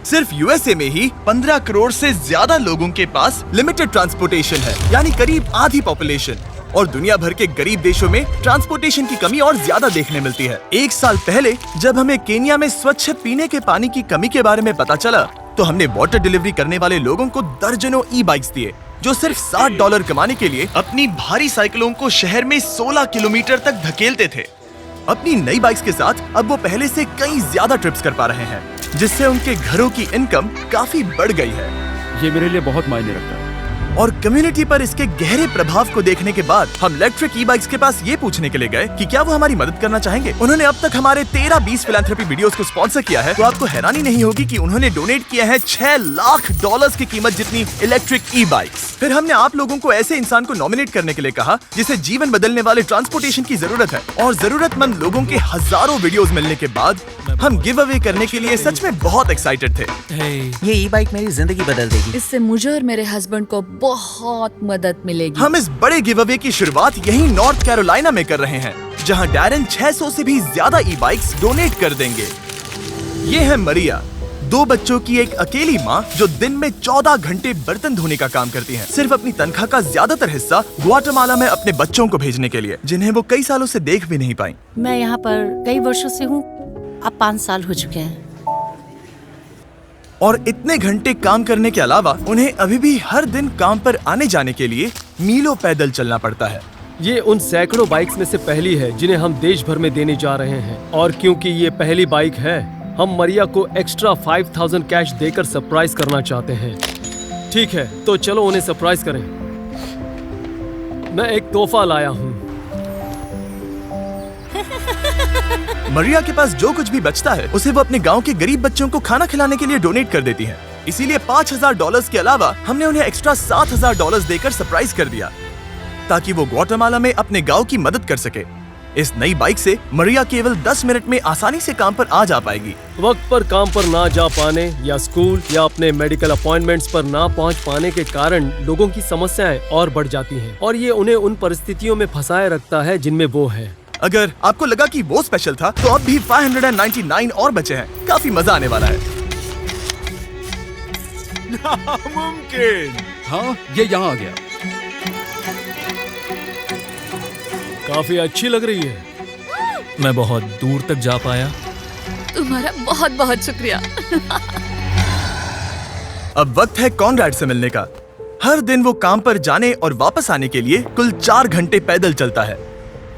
सिर्फ यूएसए में ही 15 करोड़ से ज्यादा लोगों के पास लिमिटेड ट्रांसपोर्टेशन है, यानी करीब आधी पॉपुलेशन। और दुनिया भर के गरीब देशों में ट्रांसपोर्टेशन की कमी और ज्यादा देखने मिलती है। एक साल पहले जब हमें केन्या में स्वच्छ पीने के पानी की कमी के बारे में पता चला, तो हमने वाटर डिलीवरी करने वाले लोगों को दर्जनों ई बाइक्स दिए, जो सिर्फ $60 कमाने के लिए अपनी भारी साइकिलों को शहर में 16 किलोमीटर तक धकेलते थे। अपनी नई बाइक्स के साथ अब वो पहले से कई ज्यादा ट्रिप्स कर पा रहे हैं, जिससे उनके घरों की इनकम काफी बढ़ गई है। ये मेरे लिए बहुत मायने रखता है। और कम्युनिटी पर इसके गहरे प्रभाव को देखने के बाद हम इलेक्ट्रिक ई बाइक्स के पास ये पूछने के लिए गए कि क्या वो हमारी मदद करना चाहेंगे। उन्होंने अब तक हमारे 13-20 फिलैंथ्रोपी वीडियोस को स्पॉन्सर किया है, तो आपको हैरानी नहीं होगी कि उन्होंने डोनेट किया है $6 लाख की कीमत जितनी इलेक्ट्रिक ई बाइक्स। फिर हमने आप लोगों को ऐसे इंसान को नॉमिनेट करने के लिए कहा जिसे जीवन बदलने वाले ट्रांसपोर्टेशन की जरूरत है। और जरूरतमंद लोगों के हजारों वीडियोस मिलने के बाद हम गिव अवे करने के लिए सच में बहुत एक्साइटेड थे। ये ई बाइक मेरी जिंदगी बदल देगी। इससे मुझे और मेरे हस्बैंड को बहुत मदद मिलेगी। हम इस बड़े गिव अवे की शुरुआत यहीं नॉर्थ कैरोलिना में कर रहे हैं, जहां डैरन 600 से भी ज्यादा ई बाइक्स डोनेट कर देंगे। ये है मरिया, 2 बच्चों की एक अकेली माँ जो दिन में 14 घंटे बर्तन धोने का काम करती है, सिर्फ अपनी तनख्वाह का ज्यादातर हिस्सा ग्वाटेमाला में अपने बच्चों को भेजने के लिए, जिन्हें वो कई सालों से देख भी नहीं पाई। मैं यहाँ पर कई वर्षों से हूँ, अब 5 साल हो चुके हैं। और इतने घंटे काम करने के अलावा उन्हें अभी भी हर दिन काम पर आने जाने के लिए मीलों पैदल चलना पड़ता है। ये उन सैकड़ों बाइक्स में से पहली है जिन्हें हम देश भर में देने जा रहे हैं। और क्योंकि ये पहली बाइक है, हम मरिया को एक्स्ट्रा 5000 कैश देकर सरप्राइज करना चाहते हैं। ठीक है, तो चलो उन्हें सरप्राइज करें। मैं एक तोहफा लाया हूँ। मरिया के पास जो कुछ भी बचता है उसे वो अपने गांव के गरीब बच्चों को खाना खिलाने के लिए डोनेट कर देती है। इसीलिए $5000 के अलावा हमने उन्हें एक्स्ट्रा $7000 देकर सरप्राइज कर दिया, ताकि वो ग्वाटेमाला में अपने गांव की मदद कर सके। इस नई बाइक से मरिया केवल 10 मिनट में आसानी से काम पर आ जा पाएगी। वक्त पर काम पर ना जा पाने या स्कूल या अपने मेडिकल अपॉइंटमेंट्स पर ना पहुंच पाने के कारण लोगों की समस्याएं और बढ़ जाती हैं, और ये उन्हें उन परिस्थितियों में फंसाए रखता है जिनमें वो है। अगर आपको लगा कि वो स्पेशल था, तो अब भी 599 और बचे हैं। काफी मजा आने वाला है। मुमकिन। हाँ, ये यहाँ आ गया। काफी अच्छी लग रही है। मैं बहुत दूर तक जा पाया। तुम्हारा बहुत बहुत शुक्रिया। अब वक्त है कॉनराड से मिलने का। हर दिन वो काम पर जाने और वापस आने के लिए कुल 4 घंटे पैदल चलता है।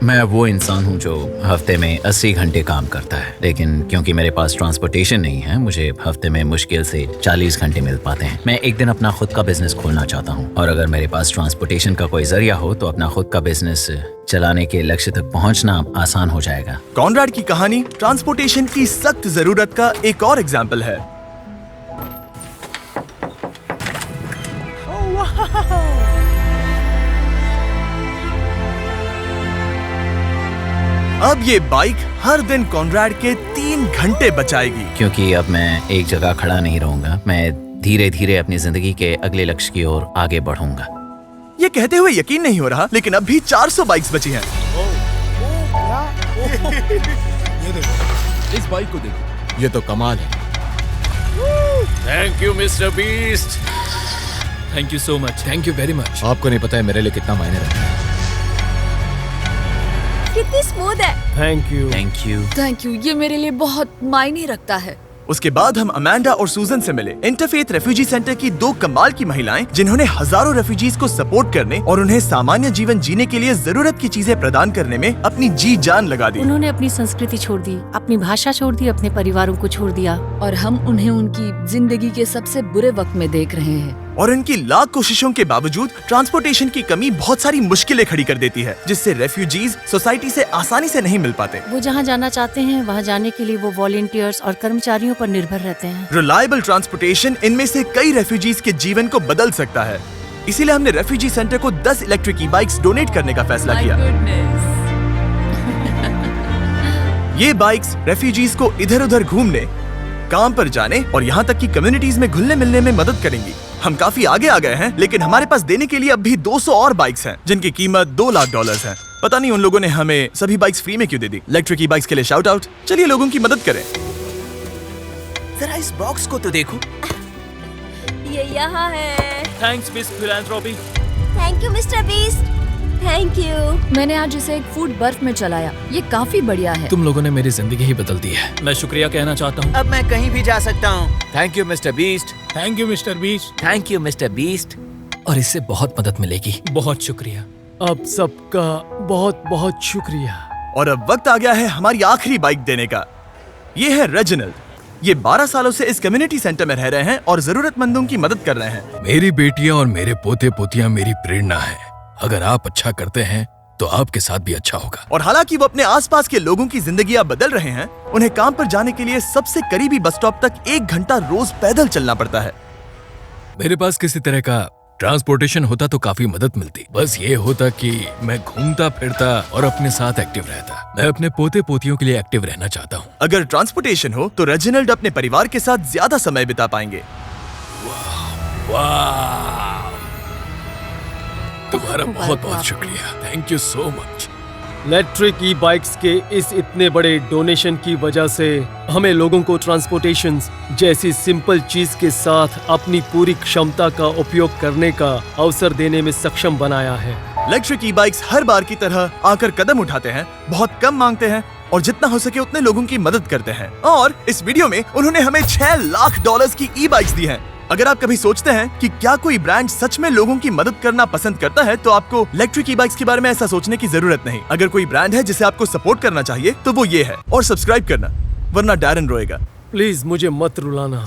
मैं वो इंसान हूँ जो हफ्ते में 80 घंटे काम करता है, लेकिन क्योंकि मेरे पास ट्रांसपोर्टेशन नहीं है, मुझे हफ्ते में मुश्किल से 40 घंटे मिल पाते हैं। मैं एक दिन अपना खुद का बिजनेस खोलना चाहता हूँ, और अगर मेरे पास ट्रांसपोर्टेशन का कोई जरिया हो तो अपना खुद का बिजनेस चलाने के लक्ष्य तक पहुँचना आसान हो जाएगा। कॉनराड की कहानी ट्रांसपोर्टेशन की सख्त जरूरत का एक और एग्जाम्पल है। अब ये बाइक हर दिन कॉनराड के 3 घंटे बचाएगी। क्योंकि अब मैं एक जगह खड़ा नहीं रहूंगा, मैं धीरे धीरे अपनी जिंदगी के अगले लक्ष्य की ओर आगे बढ़ूंगा। ये कहते हुए यकीन नहीं हो रहा, लेकिन अब भी 400 बाइक्स बची हैं। ये देखो, इस बाइक को देखो, ये तो कमाल है। Thank you mister beast. Thank you so much. Thank you very much. आपको नहीं पता है मेरे लिए कितना मायने रखता है। कितनी स्मूथ है। Thank you. Thank you. Thank you, ये मेरे लिए बहुत मायने रखता है। उसके बाद हम अमांडा और सूजन से मिले, इंटरफेथ रेफ्यूजी सेंटर की 2 कमाल की महिलाएं, जिन्होंने हजारों रेफ्यूजीज को सपोर्ट करने और उन्हें सामान्य जीवन जीने के लिए जरूरत की चीजें प्रदान करने में अपनी जी जान लगा दी। उन्होंने अपनी संस्कृति छोड़ दी, अपनी भाषा छोड़ दी, अपने परिवारों को छोड़ दिया, और हम उन्हें उनकी जिंदगी के सबसे बुरे वक्त में देख रहे हैं। और इनकी लाख कोशिशों के बावजूद ट्रांसपोर्टेशन की कमी बहुत सारी मुश्किलें खड़ी कर देती है, जिससे रेफ्यूजीज सोसाइटी से आसानी से नहीं मिल पाते। वो जहाँ जाना चाहते हैं वहाँ जाने के लिए वो वॉलंटियर्स और कर्मचारियों पर निर्भर रहते हैं। रिलायबल ट्रांसपोर्टेशन इनमें से कई रेफ्यूजीज के जीवन को बदल सकता है। इसीलिए हमने रेफ्यूजी सेंटर को 10 इलेक्ट्रिक ई बाइक्स डोनेट करने का फैसला किया। ये बाइक्स रेफ्यूजीज को इधर उधर घूमने, काम पर जाने और यहाँ तक कि कम्युनिटीज में घुलने मिलने में मदद करेंगी। हम काफी आगे आ गए हैं, लेकिन हमारे पास देने के लिए अब भी 200 और बाइक्स हैं, जिनकी कीमत $2 लाख है। पता नहीं उन लोगों ने हमें सभी बाइक्स फ्री में क्यों दे दी। इलेक्ट्रिक ई बाइक्स के लिए शाउट आउट। चलिए लोगों की मदद करें। जरा इस बॉक्स को तो देखो। ये यहाँ है। थैंक्स बिस philanthropy. Thank you mister beast. Thank you. मैंने आज इसे एक फूड बर्फ में चलाया। ये काफी बढ़िया है। तुम लोगों ने मेरी जिंदगी ही बदल दी है। मैं शुक्रिया कहना चाहता हूँ। अब मैं कहीं भी जा सकता हूँ। Thank you mister beast. Thank you mister beast. Thank you mister beast. और इससे बहुत मदद मिलेगी। बहुत शुक्रिया। अब सबका बहुत बहुत शुक्रिया। और अब वक्त आ गया है हमारी आखिरी बाइक देने का। ये है रेजिनल्ड। ये 12 सालों से इस कम्युनिटी सेंटर में रह रहे हैं और जरूरतमंदों की मदद कर रहे हैं। मेरी बेटियां और मेरे पोते पोतियां मेरी प्रेरणा है। अगर आप अच्छा करते हैं तो आपके साथ भी अच्छा होगा। और हालांकि वो अपने आसपास के लोगों की जिंदगियां बदल रहे हैं, उन्हें काम पर जाने के लिए सबसे करीबी बस स्टॉप तक 1 घंटा रोज पैदल चलना पड़ता है। मेरे पास किसी तरह का ट्रांसपोर्टेशन होता तो काफी मदद मिलती। बस ये होता कि मैं घूमता फिरता और अपने साथ एक्टिव रहता। मैं अपने पोते पोतियों के लिए एक्टिव रहना चाहता हूँ। अगर ट्रांसपोर्टेशन हो तो रेजिनल्ड अपने परिवार के साथ ज्यादा समय बिता पाएंगे। वाह, तुम्हारा बहुत बहुत शुक्रिया। Thank you so much. Electric E bikes के इस इतने बड़े डोनेशन की वजह से हमें लोगों को ट्रांसपोर्टेशन जैसी सिंपल चीज के साथ अपनी पूरी क्षमता का उपयोग करने का अवसर देने में सक्षम बनाया है। इलेक्ट्रिक ई बाइक्स हर बार की तरह आकर कदम उठाते हैं, बहुत कम मांगते हैं और जितना हो सके उतने लोगों की मदद करते हैं। और इस वीडियो में उन्होंने हमें $6 लाख की ई बाइक्स दी हैं। अगर आप कभी सोचते हैं कि क्या कोई ब्रांड सच में लोगों की मदद करना पसंद करता है, तो आपको इलेक्ट्रिक ई बाइक्स के बारे में ऐसा सोचने की जरूरत नहीं। अगर कोई ब्रांड है जिसे आपको सपोर्ट करना चाहिए तो वो ये है। और सब्सक्राइब करना, वरना डैरन रोएगा। प्लीज मुझे मत रुलाना।